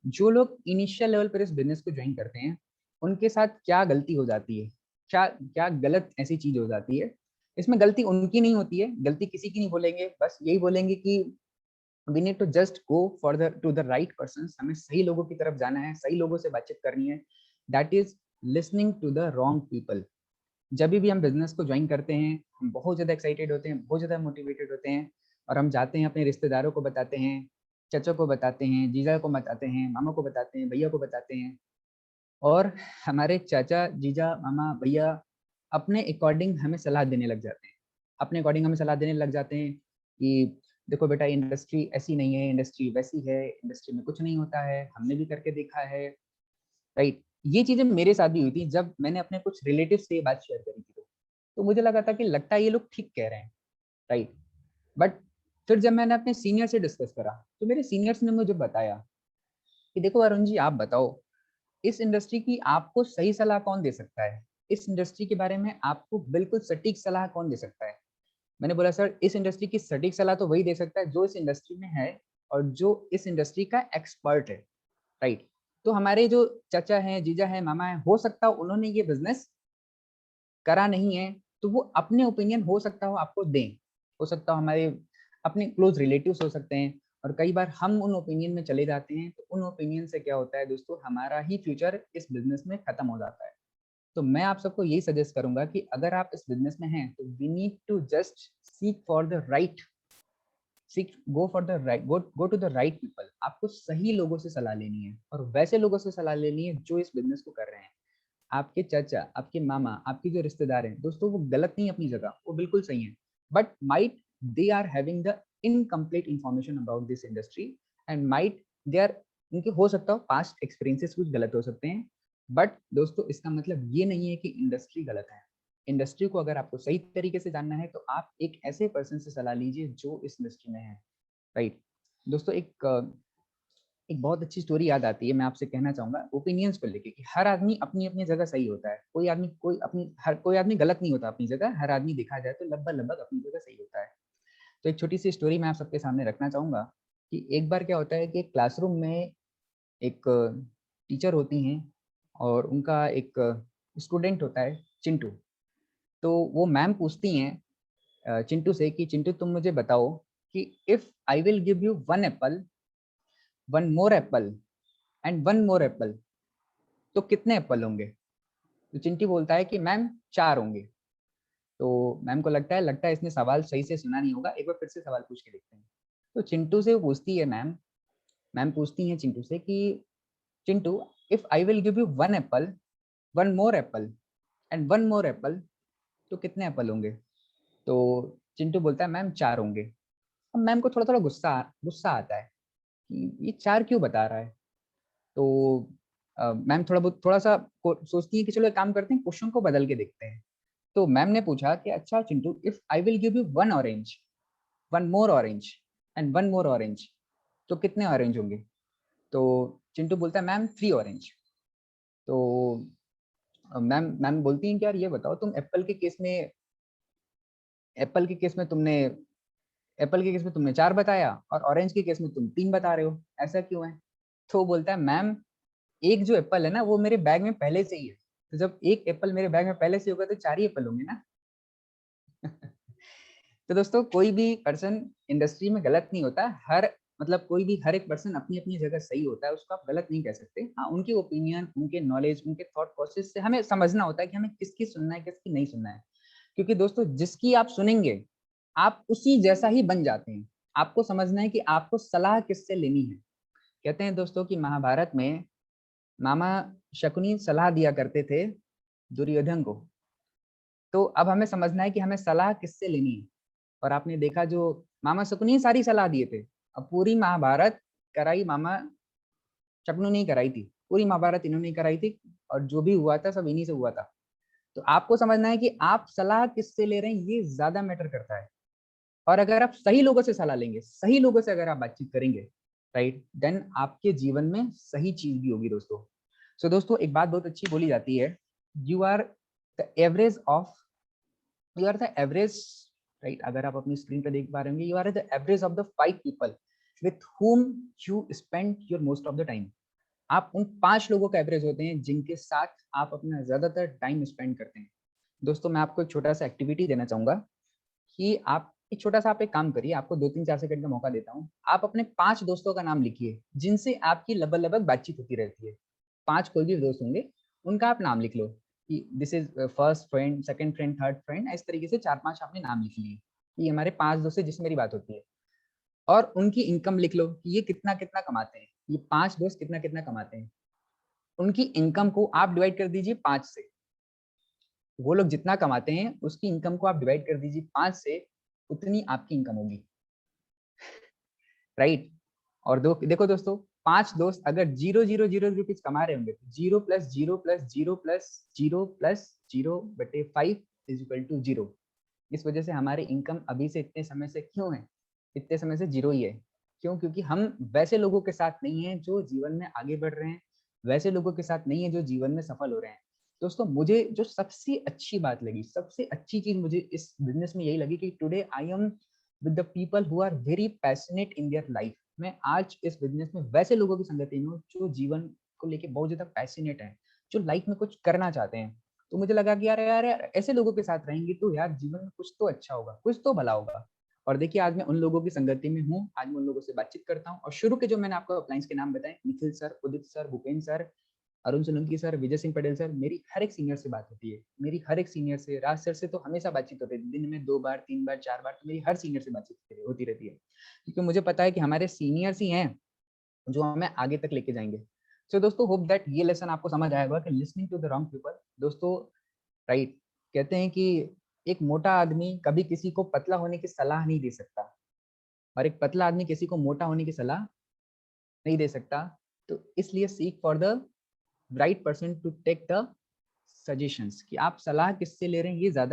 जो लोग initial level पर इस बिजनेस को ज्वाइन करते हैं उनके साथ क्या गलती हो जाती है, क्या क्या गलत ऐसी चीज हो जाती है। इसमें गलती उनकी नहीं होती है, गलती किसी की नहीं बोलेंगे, बस यही बोलेंगे कि we need to just go for the to the right person. हमें सही लोगों की तरफ जाना है, सही लोगों से बातचीत करनी है। That is listening to the wrong people. जब भी हम बिजनेस को ज्वाइन करते हैं हम बहुत ज़्यादा एक्साइटेड होते हैं, बहुत ज़्यादा मोटिवेटेड होते हैं, और हम जाते हैं अपने रिश्तेदारों को बताते हैं, चचा को बताते हैं, जीजा को बताते हैं, मामा को बताते हैं, भैया को बताते हैं। और हमारे चाचा जीजा मामा भैया अपने अकॉर्डिंग हमें सलाह देने लग जाते हैं, अपने अकॉर्डिंग हमें सलाह देने लग जाते हैं कि देखो बेटा इंडस्ट्री ऐसी नहीं है, इंडस्ट्री वैसी है, इंडस्ट्री में कुछ नहीं होता है, हमने भी करके देखा है। राइट, ये चीजें मेरे साथ भी हुई थी जब मैंने अपने कुछ रिलेटिव से ये बात शेयर करी थी। तो मुझे लगा था कि लगता है ये लोग ठीक कह रहे हैं। राइट, बट फिर जब मैंने अपने सीनियर से डिस्कस करा तो मेरे सीनियर्स ने मुझे बताया कि देखो अरुण जी, आप बताओ इस इंडस्ट्री की आपको सही सलाह कौन दे सकता है, इस इंडस्ट्री के बारे में आपको बिल्कुल सटीक सलाह कौन दे सकता है। मैंने बोला सर इस इंडस्ट्री की सटीक सलाह तो वही दे सकता है जो इस इंडस्ट्री में है और जो इस इंडस्ट्री का एक्सपर्ट है। राइट, तो हमारे जो चाचा हैं, जीजा हैं, मामा हैं, हो सकता है उन्होंने ये बिजनेस करा नहीं है, तो वो अपने ओपिनियन हो सकता हो आपको दें, हो सकता हो हमारे अपने क्लोज रिलेटिव्स हो सकते हैं। और कई बार हम उन ओपिनियन में चले जाते हैं, तो उन ओपिनियन से क्या होता है दोस्तों, हमारा ही फ्यूचर इस बिजनेस में खत्म हो जाता है। तो मैं आप सबको यही सजेस्ट करूंगा कि अगर आप इस बिजनेस में हैं तो we need to just seek for the right, seek go for the right, go to the right people. आपको सही लोगों से सलाह लेनी है और वैसे लोगों से सलाह लेनी है जो इस बिजनेस को कर रहे हैं। आपके चाचा, आपके मामा, आपके जो रिश्तेदार हैं दोस्तों, वो गलत नहीं अपनी जगह, वो बिल्कुल सही है, but might they are having the incomplete information about this industry, and might they are, उनके हो सकता हो पास्ट एक्सपीरियंसेस कुछ गलत हो सकते हैं। बट दोस्तों इसका मतलब ये नहीं है कि इंडस्ट्री गलत है। इंडस्ट्री को अगर आपको सही तरीके से जानना है तो आप एक ऐसे पर्सन से सलाह लीजिए जो इस इंडस्ट्री में है। राइट दोस्तों, एक बहुत अच्छी स्टोरी याद आती है, मैं आपसे कहना चाहूंगा ओपिनियंस को लेके कि हर आदमी अपनी अपनी जगह सही होता है, कोई आदमी गलत नहीं होता अपनी जगह, हर आदमी देखा जाए तो लगभग लगभग अपनी जगह सही होता है। तो एक छोटी सी स्टोरी मैं आप सबके सामने रखना चाहूंगा कि एक बार क्या होता है कि एक क्लासरूम में एक टीचर होती हैं और उनका एक स्टूडेंट होता है चिंटू। तो वो मैम पूछती हैं चिंटू से कि चिंटू तुम मुझे बताओ कि if I will give you one Apple, one more Apple and one more Apple, तो कितने एप्पल होंगे। तो चिंटी बोलता है कि मैम 4 होंगे। तो मैम को लगता है इसने सवाल सही से सुना नहीं होगा, एक बार फिर से सवाल पूछ के देखते हैं। तो चिंटू से वो पूछती है मैम, मैम पूछती हैं चिंटू से कि Chintu, if I will give you one Apple, one more Apple and one more Apple, तो कितने एप्पल होंगे। तो चिंटू बोलता है मैम 4 होंगे। अब मैम को थोड़ा थोड़ा गुस्सा गुस्सा आता है कि ये 4 क्यों बता रहा है। तो मैम थोड़ा सा सोचती है कि चलो एक काम करते हैं, क्वेश्चन को बदल के देखते हैं। तो मैम ने पूछा कि अच्छा Chintu, if I will give you one orange, one more orange and one more orange, तो कितने ऑरेंज होंगे। तो चिंटू बोलता है मैम 3 ऑरेंज। तो मैम मैम बोलती हैं कि यार ये बताओ, तुम एप्पल के केस में तुमने 4 बताया और ऑरेंज के केस में तुम 3 बता रहे हो, ऐसा क्यों है। तो बोलता है मैम एक जो एप्पल है ना वो मेरे बैग में पहले से ही है, तो जब एक एप्पल मेरे बैग में पहले से होगा तो 4 ही एप्पल होंगे ना। तो दोस्तों कोई भी पर्सन इंडस्ट्री में गलत नहीं होता, हर एक पर्सन अपनी अपनी जगह सही होता है, उसको आप गलत नहीं कह सकते। हाँ, उनके ओपिनियन, उनके नॉलेज, उनके थॉट प्रोसेस से हमें समझना होता है कि हमें किसकी सुनना है, किसकी नहीं सुनना है। क्योंकि दोस्तों जिसकी आप सुनेंगे आप उसी जैसा ही बन जाते हैं। आपको समझना है कि आपको सलाह किससे लेनी है। कहते हैं दोस्तों कि महाभारत में मामा शकुनी सलाह दिया करते थे दुर्योधन को। तो अब हमें समझना है कि हमें सलाह किससे लेनी है। और आपने देखा जो मामा शकुनी सारी सलाह दिए थे, अब पूरी महाभारत कराई मामा शकुनी नहीं कराई थी, पूरी महाभारत इन्होंने कराई थी, और जो भी हुआ था सब इन्हीं से हुआ था। तो आपको समझना है कि आप सलाह किससे ले रहे हैं, ये ज्यादा मैटर करता है। और अगर आप सही लोगों से सलाह लेंगे, सही लोगों से अगर आप बातचीत करेंगे, राइट, देन आपके जीवन में सही चीज भी होगी दोस्तों। सो दोस्तों एक बात बहुत अच्छी बोली जाती है, you are the average of you are the average, right, अगर आप अपनी स्क्रीन पे देख पा रहे होंगे, you are the average of the 5 people with whom you spend your most of the time। आप उन 5 लोगों का एवरेज होते हैं जिनके साथ आप अपना ज्यादातर टाइम स्पेंड करते हैं। दोस्तों मैं आपको एक छोटा सा एक्टिविटी देना चाहूंगा कि आप एक छोटा सा आप एक काम करिए, आपको 2-3-4 सेकंड का मौका देता हूँ। आप अपने 5 दोस्तों का नाम लिखिए जिनसे आपकी लगभग बातचीत होती रहती है। 5 कोई भी दोस्त होंगे, उनका आप नाम लिख लो कि this is first friend, second friend, third friend, इस तरीके से 4-5 आपने नाम लिख लिए कि हमारे 5 दोस्त है जिससे मेरी बात होती है। और उनकी इनकम लिख लो कि ये कितना कितना कमाते हैं, ये 5 दोस्त कितना कितना कमाते हैं। उनकी इनकम को आप डिवाइड कर दीजिए 5 से। वो लोग जितना कमाते हैं उसकी इनकम को आप डिवाइड कर दीजिए 5 से, उतनी आपकी इनकम होगी, राइट। और देखो दोस्तों, 5 दोस्त अगर 0 0 0 रुपीज कमा रहे होंगे तो 0 + 0 + 0 + 0 + 0/5 = 0। इस वजह से हमारी इनकम अभी से इतने समय से क्यों है, इतने समय से 0 ही है। क्यों? क्योंकि हम वैसे लोगों के साथ नहीं है जो जीवन में आगे बढ़ रहे हैं, वैसे लोगों के साथ नहीं है जो जीवन में सफल हो रहे हैं। दोस्तों मुझे जो सबसे अच्छी बात लगी, सबसे अच्छी चीज मुझे इस बिजनेस में यही लगी कि today I am with the people who are very passionate in their life. मैं आज इस बिजनेस में वैसे लोगों की संगति में हूँ जो जीवन को लेके बहुत ज्यादा पैशनेट है, जो लाइफ में कुछ करना चाहते हैं। तो मुझे लगा कि यार ऐसे लोगों के साथ रहेंगे तो यार जीवन में कुछ तो अच्छा होगा, कुछ तो भला होगा। और देखिए आज मैं उन लोगों की संगति में हूँ, आज मैं उन लोगों से बातचीत करता हूँ। और शुरू के जो मैंने आपको अपलाइंस के नाम बताए, Nikhil sir, Udit sir, Bhupendra sir, Arun Solanki sir, Vijay Singh Patel sir, मेरी हर एक सीनियर से बात होती है। मेरी हर एक सीनियर से, राज सर से तो हमेशा बातचीत होती है, दिन में 2 बार, 3 बार, 4 बार, तो मेरी हर सीनियर से बातचीत होती रहती है। क्योंकि मुझे पता है कि हमारे सीनियर्स ही हैं जो हमें आगे तक लेके जाएंगे। सो दोस्तों होप दैट ये लेसन आपको समझ आएगा कि listening to the wrong people. दोस्तों राइट, कहते हैं कि एक मोटा आदमी कभी किसी को पतला होने की सलाह नहीं दे सकता, और एक पतला आदमी किसी को मोटा होने की सलाह नहीं दे सकता। तो इसलिए seek for the right person to take the suggestions, कि आप सलाह किससे ले रहे हैं ये ज्यादा